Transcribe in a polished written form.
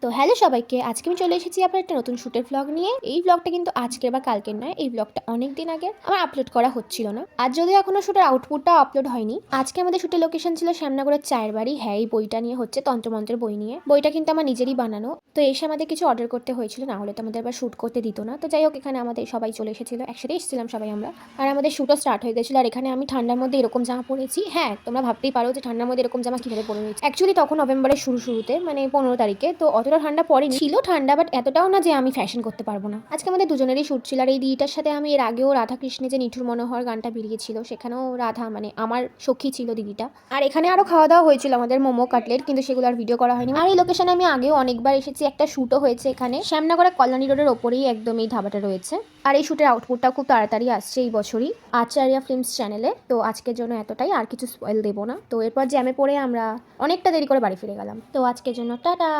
তো হ্যালো সবাইকে, আজকে আমি চলে এসেছি আপনার একটা নতুন শ্যুটের ভ্লগ নিয়ে। এই ভ্লগটা কিন্তু আজকের বা কালকের নয়, এই ভ্লগটা অনেক দিন আগে আমার আপলোড করা হচ্ছিল না। আজ যদিও এখনো শ্যুটের আউটপুটটা আপলোড হয়নি। আজকে আমাদের শ্যুটের লোকেশন ছিল শ্যামনগরের চায়ের বাড়ি। হ্যাঁ, এই বইটা নিয়ে হচ্ছে, তন্ত্রমন্ত্রের বই নিয়ে। বইটা কিন্তু আমার নিজেরই বানানো। তো এসে আমাদের কিছু অর্ডার করতে হয়েছিল, না হলে তো আমাদের আবার শ্যুট করতে দিত না। তো যাই হোক, এখানে আমাদের সবাই চলে এসেছিল, একসাথে এসেছিলাম সবাই আমরা। আর আমাদের শ্যুটও স্টার্ট হয়ে গেছিলো। আর এখানে আমি ঠান্ডার মধ্যে এরকম জামা পরেছি। হ্যাঁ, তোমরা ভাবতেই পারো যে ঠান্ডার মধ্যে এরকম জামা কিভাবে পরে রয়েছে। অ্যাকচুয়ালি তখন নভেম্বরের শুরুতে, মানে 15 তারিখে, তো অতটা ঠান্ডা পড়েনি, ছিল ঠান্ডা, বাট এতটাও না যে আমি ফ্যাশন করতে পারবো না। আজকে আমাদের দুজনেরই শ্যুট ছিল। আর এই দিদিটার সাথে আমি এর আগেও রাধা কৃষ্ণে যে নিঠুর মনোহর গানটা বেরিয়েছিল, সেখানেও রাধা মানে আমার সখী ছিল দিদিটা। আর এখানে আরো খাওয়া দাওয়া হয়েছিল আমাদের, মোমো কাটলেট, কিন্তু সেগুলো আর ভিডিও করা হয়নি। আর এই লোকেশনে আমি আগেও অনেকবার এসেছি, একটা শ্যুটও হয়েছে এখানে শ্যামনগরের কল্যাণী রোডের ওপরেই একদম এই ধাবাটা রয়েছে। আর এই শ্যুটের আউটপুটটা খুব তাড়াতাড়ি আসছে এই বছরই আচার্য ফিল্মস চ্যানেলে। তো আজকের জন্য এতটাই, আর কিছু স্পয়েল দেবো না। তো এরপর জ্যামে পড়ে আমরা অনেকটা দেরি করে বাড়ি ফিরে গেলাম। তো আজকের জন্য টাটা।